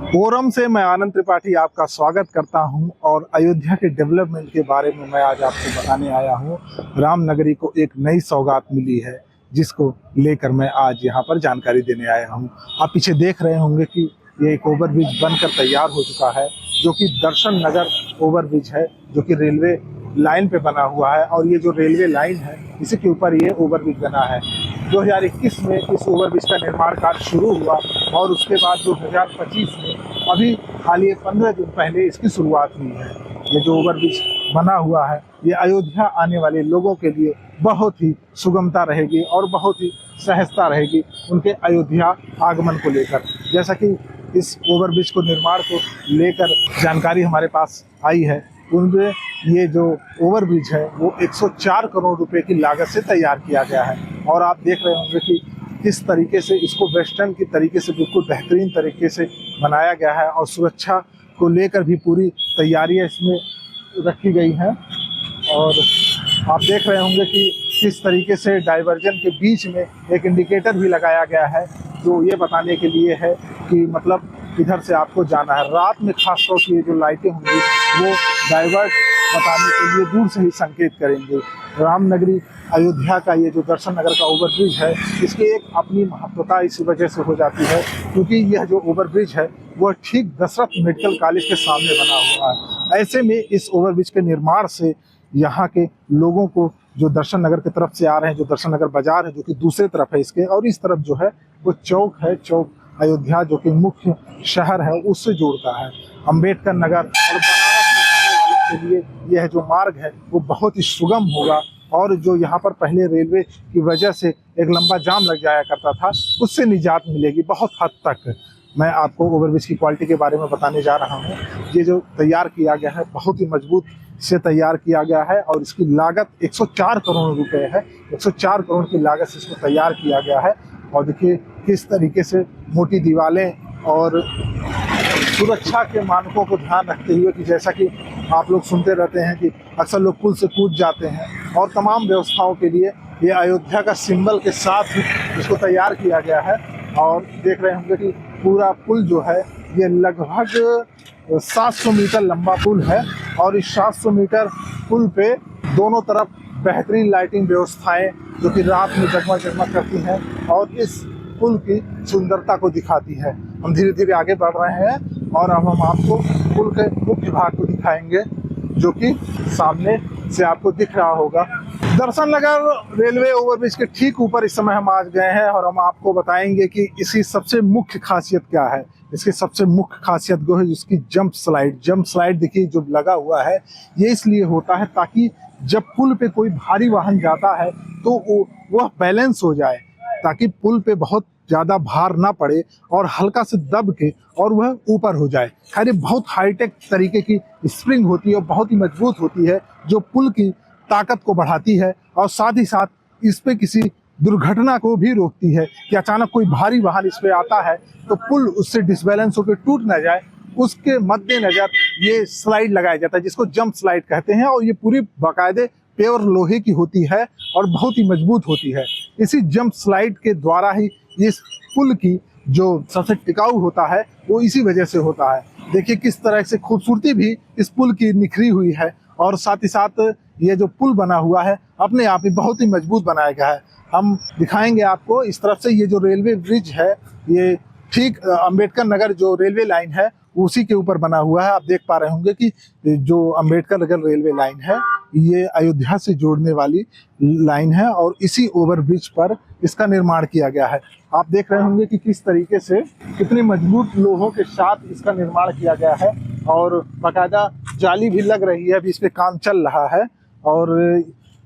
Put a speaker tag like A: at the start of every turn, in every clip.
A: Forum से मैं आनंद त्रिपाठी आपका स्वागत करता हूं और अयोध्या के डेवलपमेंट के बारे में मैं आज आपको बताने आया हूं। रामनगरी को एक नई सौगात मिली है जिसको लेकर मैं आज यहां पर जानकारी देने आया हूं। आप पीछे देख रहे होंगे कि ये एक ओवरब्रिज बनकर तैयार हो चुका है जो कि दर्शन नगर ओवरब्रिज है, जो कि रेलवे लाइन पे बना हुआ है। और ये जो रेलवे लाइन है इसी के ऊपर ये ओवरब्रिज बना है। 2021 में इस ओवरब्रिज का निर्माण कार्य शुरू हुआ और उसके बाद 2025 में अभी हाल ही 15 दिन पहले इसकी शुरुआत हुई है। ये जो ओवरब्रिज बना हुआ है ये अयोध्या आने वाले लोगों के लिए बहुत ही सुगमता रहेगी और बहुत ही सहजता रहेगी उनके अयोध्या आगमन को लेकर। जैसा कि इस ओवरब्रिज को निर्माण को लेकर जानकारी हमारे पास आई है, उनमें ये जो ओवरब्रिज है वो 104 करोड़ रुपए की लागत से तैयार किया गया है। और आप देख रहे होंगे कि किस तरीके से इसको वेस्टर्न की तरीके से बिल्कुल बेहतरीन तरीके से बनाया गया है और सुरक्षा को लेकर भी पूरी तैयारियां इसमें रखी गई हैं। और आप देख रहे होंगे कि किस तरीके से डाइवर्जन के बीच में एक इंडिकेटर भी लगाया गया है जो ये बताने के लिए है कि मतलब इधर से आपको जाना है। रात में खास तौर से ये जो लाइटें होंगी वो डाइवर्ट बताने के लिए दूर से ही संकेत करेंगे। रामनगरी अयोध्या का ये जो दर्शन नगर का ओवरब्रिज है इसकी एक अपनी महत्वता इसी वजह से हो जाती है क्योंकि यह जो ओवरब्रिज है वह ठीक दशरथ मेडिकल कॉलेज के सामने बना हुआ है। ऐसे में इस ओवरब्रिज के निर्माण से यहाँ के लोगों को जो दर्शन नगर की तरफ से आ रहे हैं, जो दर्शन नगर बाजार है जो कि दूसरी तरफ है इसके, और इस तरफ जो है वो चौक है, चौक अयोध्या जो कि मुख्य शहर है उससे जोड़ता है। अंबेडकर नगर और बनारस के लिए यह जो मार्ग है वो बहुत ही सुगम होगा और जो यहाँ पर पहले रेलवे की वजह से एक लंबा जाम लग जाया करता था उससे निजात मिलेगी बहुत हद तक। मैं आपको ओवरब्रिज की क्वालिटी के बारे में बताने जा रहा हूँ। ये जो तैयार किया गया है बहुत ही मजबूत से तैयार किया गया है और इसकी लागत 104 करोड़ रुपए है। 104 करोड़ की लागत से इसको तैयार किया गया है। और देखिए किस तरीके से मोटी दीवारें और सुरक्षा के मानकों को ध्यान रखते हुए कि जैसा कि आप लोग सुनते रहते हैं कि अक्सर लोग पुल से कूद जाते हैं, और तमाम व्यवस्थाओं के लिए ये अयोध्या का सिंबल के साथ इसको तैयार किया गया है। और देख रहे होंगे कि पूरा पुल जो है ये लगभग 700 मीटर लंबा पुल है और इस 700 मीटर पुल पे दोनों तरफ बेहतरीन लाइटिंग व्यवस्थाएं जो कि रात में जगमग जगमग करती हैं और इस पुल की सुंदरता को दिखाती है। हम धीरे धीरे आगे बढ़ रहे हैं और अब हम आपको पुल के मुख्य भाग को दिखाएंगे जो कि सामने से आपको दिख रहा होगा। दर्शन नगर रेलवे ओवरब्रिज के ठीक ऊपर इस समय हम आ गए हैं और हम आपको बताएंगे कि इसकी सबसे मुख्य खासियत क्या है। इसकी सबसे मुख्य खासियत वो है जिसकी जंप स्लाइड देखिए जो लगा हुआ है ये इसलिए होता है ताकि जब पुल पे कोई भारी वाहन जाता है तो वह बैलेंस हो जाए, ताकि पुल पे बहुत ज़्यादा भार ना पड़े और हल्का से दब के और वह ऊपर हो जाए। खैर बहुत हाईटेक तरीके की स्प्रिंग होती है और बहुत ही मजबूत होती है जो पुल की ताकत को बढ़ाती है और साथ ही साथ इस पे किसी दुर्घटना को भी रोकती है कि अचानक कोई भारी वाहन इस पे आता है तो पुल उससे डिसबैलेंस होकर टूट ना जाए। उसके मद्देनजर ये स्लाइड लगाया जाता है जिसको जंप स्लाइड कहते हैं और ये पूरी बाकायदे प्योर लोहे की होती है और बहुत ही मजबूत होती है। इसी जंप स्लाइड के द्वारा ही इस पुल की जो सबसे टिकाऊ होता है वो इसी वजह से होता है। देखिए किस तरह से खूबसूरती भी इस पुल की निखरी हुई है और साथ ही साथ ये जो पुल बना हुआ है अपने आप ही बहुत ही मजबूत बनाया गया है। हम दिखाएंगे आपको इस तरफ से ये जो रेलवे ब्रिज है ये ठीक अंबेडकर नगर जो रेलवे लाइन है उसी के ऊपर बना हुआ है। आप देख पा रहे होंगे कि जो अंबेडकर नगर रेलवे लाइन है ये अयोध्या से जोड़ने वाली लाइन है और इसी ओवरब्रिज पर इसका निर्माण किया गया है। आप देख रहे होंगे कि किस तरीके से कितनी मजबूत लोहों के साथ इसका निर्माण किया गया है और बाकायदा जाली भी लग रही है, अभी इस पे काम चल रहा है। और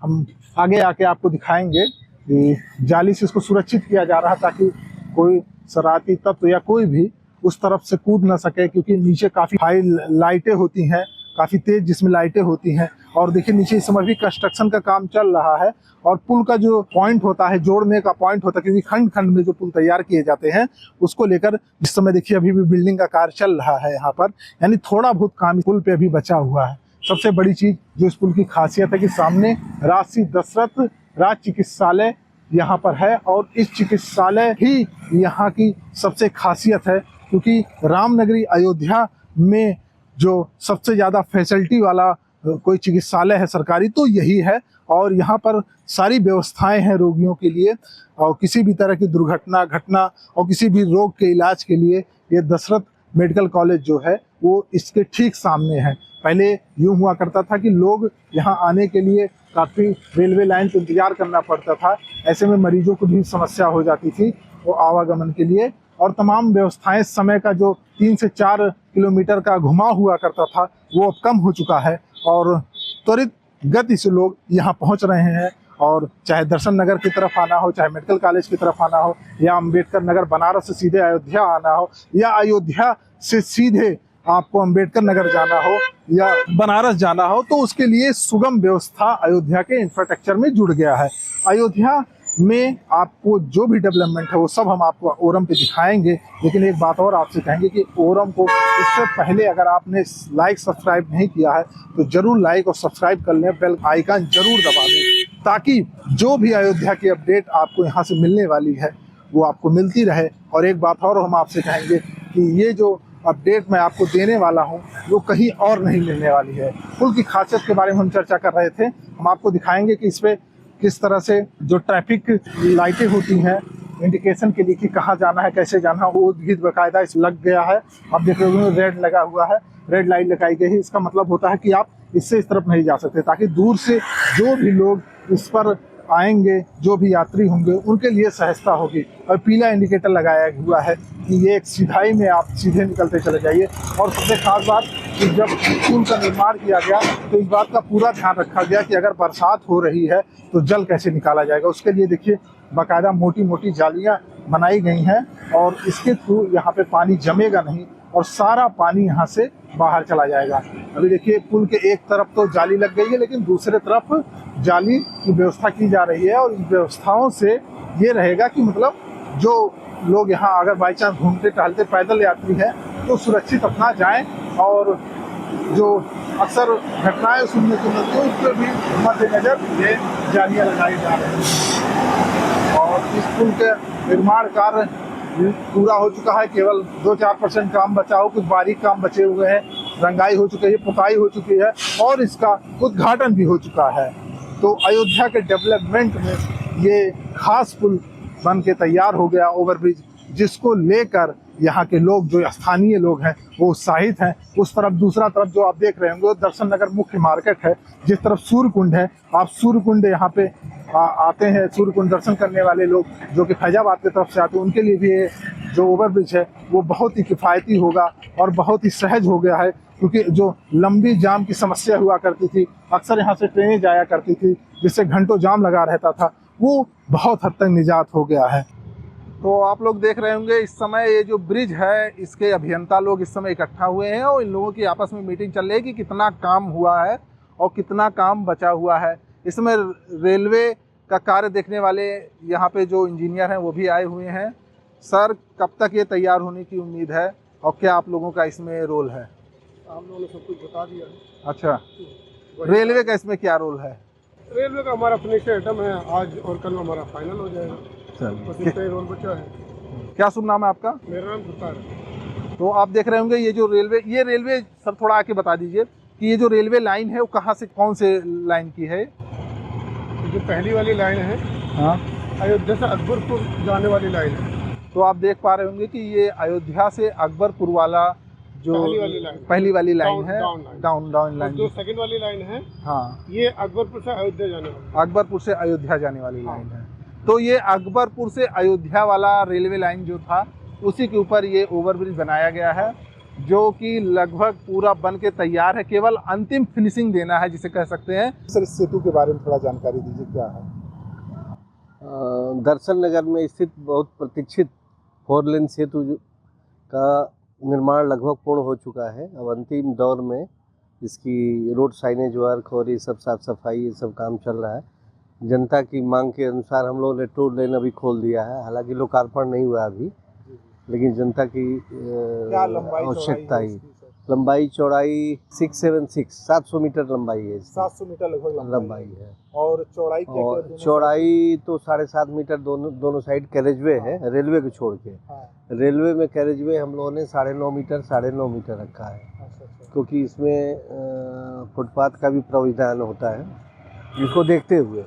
A: हम आगे आके आपको दिखाएंगे कि जाली से इसको सुरक्षित किया जा रहा है ताकि कोई शरारती तत्व या कोई भी उस तरफ से कूद ना सके, क्योंकि नीचे काफी हाई लाइटें होती हैं, काफी तेज जिसमें लाइटें होती हैं। और देखिए नीचे इस समय भी कंस्ट्रक्शन का काम चल रहा है और पुल का जो पॉइंट होता है, जोड़ने का पॉइंट होता है, क्योंकि खंड खंड में जो पुल तैयार किए जाते हैं उसको लेकर इस समय देखिए अभी भी बिल्डिंग का कार्य चल रहा है यहाँ पर, यानी थोड़ा बहुत काम पुल पे अभी बचा हुआ है। सबसे बड़ी चीज जो इस पुल की खासियत है कि सामने राजसी दशरथ राज चिकित्सालय यहाँ पर है और इस चिकित्सालय ही यहाँ की सबसे खासियत है क्योंकि रामनगरी अयोध्या में जो सबसे ज़्यादा फैसिलिटी वाला कोई चिकित्सालय है सरकारी तो यही है, और यहाँ पर सारी व्यवस्थाएं हैं रोगियों के लिए, और किसी भी तरह की दुर्घटना घटना और किसी भी रोग के इलाज के लिए ये दशरथ मेडिकल कॉलेज जो है वो इसके ठीक सामने है। पहले यूँ हुआ करता था कि लोग यहाँ आने के लिए काफ़ी रेलवे लाइन पर इंतजार करना पड़ता था, ऐसे में मरीजों को भी समस्या हो जाती थी वो आवागमन के लिए, और तमाम व्यवस्थाएं समय का जो 3 से 4 किलोमीटर का घुमाव हुआ करता था वो अब कम हो चुका है, और त्वरित गति से लोग यहाँ पहुँच रहे हैं। और चाहे दर्शन नगर की तरफ आना हो, चाहे मेडिकल कॉलेज की तरफ आना हो, या अम्बेडकर नगर बनारस से सीधे अयोध्या आना हो, या अयोध्या से सीधे आपको अम्बेडकर नगर जाना हो या बनारस जाना हो, तो उसके लिए सुगम व्यवस्था अयोध्या के इंफ्रास्ट्रक्चर में जुड़ गया है। अयोध्या में आपको जो भी डेवलपमेंट है वो सब हम आपको ओरम पे दिखाएंगे, लेकिन एक बात और आपसे कहेंगे कि ओरम को इससे पहले अगर आपने लाइक सब्सक्राइब नहीं किया है तो जरूर लाइक और सब्सक्राइब कर लें, बेल आइकन जरूर दबा दें, ताकि जो भी अयोध्या की अपडेट आपको यहाँ से मिलने वाली है वो आपको मिलती रहे। और एक बात और हम आपसे कहेंगे कि ये जो अपडेट मैं आपको देने वाला हूँ वो कहीं और नहीं मिलने वाली है। पुल की खासियत के बारे में हम चर्चा कर रहे थे, हम आपको दिखाएंगे कि इस पर किस तरह से जो ट्रैफिक लाइटें होती हैं इंडिकेशन के लिए कि कहाँ जाना है कैसे जाना है वो भी बाकायदा इस लग गया है। आप देख रहे हो रेड लगा हुआ है, रेड लाइट लगाई गई है, इसका मतलब होता है कि आप इससे इस तरफ नहीं जा सकते, ताकि दूर से जो भी लोग इस पर आएंगे, जो भी यात्री होंगे उनके लिए सहजता होगी। और पीला इंडिकेटर लगाया हुआ है कि ये एक सीधाई में आप सीधे निकलते चले जाइए। और सबसे खास बात कि जब पुल का निर्माण किया गया तो इस बात का पूरा ध्यान रखा गया कि अगर बरसात हो रही है तो जल कैसे निकाला जाएगा, उसके लिए देखिए बाकायदा मोटी मोटी जालियाँ बनाई गई हैं, और इसके थ्रू यहाँ पे पानी जमेगा नहीं और सारा पानी यहाँ से बाहर चला जाएगा। अभी देखिए पुल के एक तरफ तो जाली लग गई है, लेकिन दूसरे तरफ जाली की व्यवस्था की जा रही है, और इन व्यवस्थाओं से ये रहेगा कि मतलब जो लोग यहाँ अगर बाई चांस घूमते टहलते पैदल यात्री हैं तो सुरक्षित अपना जाएं, और जो अक्सर घटनाएं सुनने को मिलती हैं उस पर भी मद्देनजर ये जालियाँ लगाई जा रही हैं। और इस पुल के निर्माण कार्य पूरा हो चुका है, केवल 2-4% काम बचा हो, कुछ बारीक काम बचे हुए हैं, रंगाई हो चुकी है, पुताई हो चुकी है और इसका उद्घाटन भी हो चुका है। तो अयोध्या के डेवलपमेंट में ये खास पुल बन के तैयार हो गया, ओवरब्रिज, जिसको लेकर यहाँ के लोग जो स्थानीय लोग हैं वो उत्साहित हैं। उस तरफ दूसरा तरफ जो आप देख रहे होंगे दर्शन नगर मुख्य मार्केट है, जिस तरफ सूर्यकुंड है, आप सूर्यकुंड यहाँ पे आते हैं, सूर्यकुंड दर्शन करने वाले लोग जो कि फैजाबाद की तरफ से आते हैं उनके लिए भी ये जो ओवरब्रिज है वो बहुत ही किफ़ायती होगा और बहुत ही सहज हो गया है, क्योंकि जो लंबी जाम की समस्या हुआ करती थी, अक्सर यहाँ से ट्रेनें जाया करती थी जिससे घंटों जाम लगा रहता था, वो बहुत हद तक निजात हो गया है। तो आप लोग देख रहे होंगे इस समय ये जो ब्रिज है इसके अभियंता लोग इस समय इकट्ठा हुए हैं और इन लोगों की आपस में मीटिंग चल रही है कि कितना काम हुआ है और कितना काम बचा हुआ है। इसमें रेलवे का कार्य देखने वाले यहाँ पे जो इंजीनियर हैं वो भी आए हुए हैं। सर, कब तक ये तैयार होने की उम्मीद है और क्या आप लोगों का इसमें रोल है?
B: आप लोगों ने सब कुछ बता दिया है।
A: अच्छा, रेलवे का इसमें क्या रोल है?
B: रेलवे का हमारा फिनिश आइटम है, आज और कल हमारा फाइनल हो जाएगा, बस इतना ही रोल बचा है।
A: क्या शुभ नाम है आपका?
B: मेरा नाम सुतार है।
A: तो आप देख रहे होंगे ये जो रेलवे सर थोड़ा आके बता दीजिए कि ये जो रेलवे लाइन है वो कहाँ से कौन से लाइन की है?
B: जो पहली वाली लाइन है,
A: हाँ,
B: अयोध्या से अकबरपुर जाने वाली लाइन है।
A: तो आप देख पा रहे होंगे कि ये अयोध्या से अकबरपुर वाला जो पहली वाली लाइन है, डाउन लाइन।
B: जो सेकंड वाली लाइन है,
A: हाँ,
B: ये अकबरपुर से अयोध्या जाने वाली,
A: अकबरपुर से अयोध्या जाने वाली लाइन है। तो ये अकबरपुर से अयोध्या वाला रेलवे लाइन जो था उसी के ऊपर ये ओवरब्रिज बनाया गया है, जो कि लगभग पूरा बन के तैयार है, केवल अंतिम फिनिशिंग देना है जिसे कह सकते हैं। सर, इस सेतु के बारे में थोड़ा जानकारी दीजिए, क्या है?
C: दर्शन नगर में स्थित बहुत प्रतीक्षित 4 लेन सेतु का निर्माण लगभग पूर्ण हो चुका है। अब अंतिम दौर में इसकी रोड साइनेज वर्क और ये सब साफ सफाई ये सब काम चल रहा है। जनता की मांग के अनुसार हम लोग ने 2 लेन अभी खोल दिया है, हालांकि लोकार्पण नहीं हुआ अभी, लेकिन जनता की आवश्यकता ही लंबाई चौड़ाई 676 700 मीटर लंबाई है इसकी।
A: 700 मीटर लगभग
C: लंबाई है।
A: और चौड़ाई क्या
C: और
A: क्या दोनों
C: चौड़ाई तो 7.5 मीटर दोनों साइड कैरेजवे है, रेलवे को छोड़ के।
A: हाँ,
C: रेलवे में कैरेजवे हम लोगों ने 9.5 मीटर रखा है,
A: अच्छा अच्छा।
C: क्योंकि इसमें फुटपाथ का भी प्राविधान होता है, जिसको देखते हुए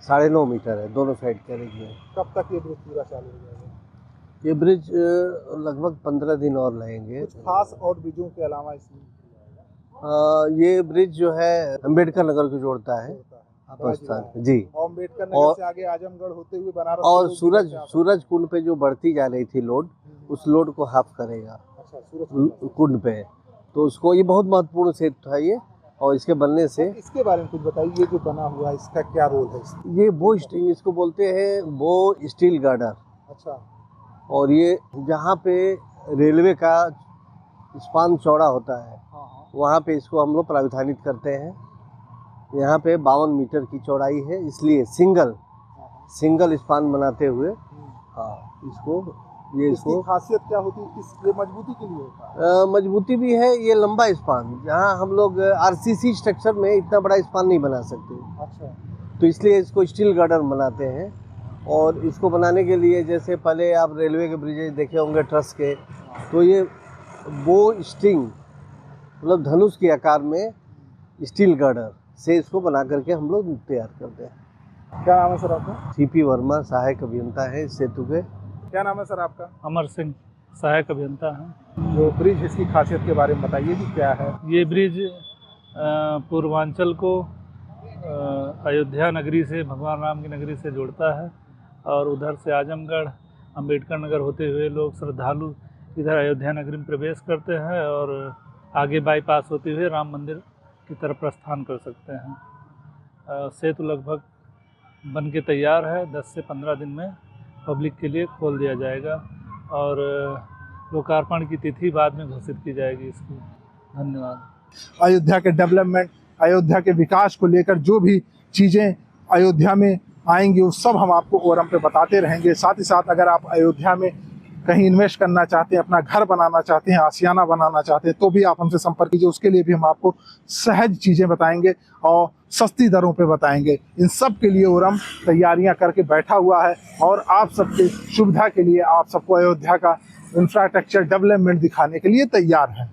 C: 9.5 मीटर है दोनों साइड कैरेजवे।
A: कब तक ये ब्रिज पूरा चालू हो जाएगा?
C: ये ब्रिज लगभग 15 दिन और लगेंगे।
A: कुछ खास और ब्रिजों के अलावा इसमें
C: ये ब्रिज जो है अम्बेडकर नगर को जोड़ता है
A: बड़ा
C: स्थान जी।
A: और अम्बेडकर नगर
C: और-
A: से आगे आजमगढ़ होते हुए बनारस
C: और
A: से लोग भी जाते
C: सूरज कुंड पे जो बढ़ती जा रही थी लोड, उस लोड को हाफ करेगा
A: हैं। अच्छा, सूरज
C: कुंड पे। तो उसको ये बहुत महत्वपूर्ण सेतु है ये, और इसके बनने से
A: इसके बारे में कुछ बताइए, ये जो बना हुआ है इसका क्या रोल है इसमें?
C: ये बो स्टिंग इसको बोलते हैं, बो स्टील गार्डर।
A: अच्छा,
C: और ये जहाँ पे रेलवे का स्पान चौड़ा होता है,
A: हाँ हाँ,
C: वहाँ पे इसको हम लोग प्राविधानित करते हैं। यहाँ पे 52 मीटर की चौड़ाई है, इसलिए सिंगल स्पान बनाते हुए हाँ इसको
A: इसकी खासियत क्या होती है? ये मजबूती के लिए होता है?
C: मजबूती भी है। ये लंबा स्पान, जहाँ हम लोग आरसीसी स्ट्रक्चर में इतना बड़ा स्पान नहीं बना सकते,
A: अच्छा,
C: तो इसलिए इसको स्टील गार्डर बनाते हैं। और इसको बनाने के लिए जैसे पहले आप रेलवे के ब्रिजेज देखे होंगे ट्रस के, तो ये बो स्टिंग मतलब धनुष के आकार में स्टील गार्डर से इसको बना करके हम लोग तैयार करते हैं।
A: क्या नाम है सर आपका?
C: सीपी वर्मा सहायक अभियंता है इस सेतु के।
A: क्या नाम है सर आपका?
D: अमर सिंह सहायक अभियंता हैं।
A: जो ब्रिज इसकी खासियत के बारे में बताइए कि क्या है?
D: ये ब्रिज पूर्वांचल को अयोध्या नगरी से, भगवान राम की नगरी से जोड़ता है, और उधर से आजमगढ़ अंबेडकर नगर होते हुए लोग श्रद्धालु इधर अयोध्या नगरी में प्रवेश करते हैं और आगे बाईपास होते हुए राम मंदिर की तरफ प्रस्थान कर सकते हैं। सेतु लगभग बन के तैयार है, 10 से 15 दिन में पब्लिक के लिए खोल दिया जाएगा, और लोकार्पण की तिथि बाद में घोषित की जाएगी इसकी। धन्यवाद।
A: अयोध्या के डेवलपमेंट, अयोध्या के विकास को लेकर जो भी चीज़ें अयोध्या में आएंगी वो सब हम आपको फोरम पे बताते रहेंगे। साथ ही साथ अगर आप अयोध्या में कहीं इन्वेस्ट करना चाहते हैं, अपना घर बनाना चाहते हैं, आशियाना बनाना चाहते हैं, तो भी आप हमसे संपर्क कीजिए। उसके लिए भी हम आपको सहज चीज़ें बताएंगे और सस्ती दरों पे बताएंगे। इन सब के लिए ओरम तैयारियां करके बैठा हुआ है और आप सबके सुविधा के लिए आप सबको अयोध्या का इंफ्रास्ट्रक्चर डेवलपमेंट दिखाने के लिए तैयार है।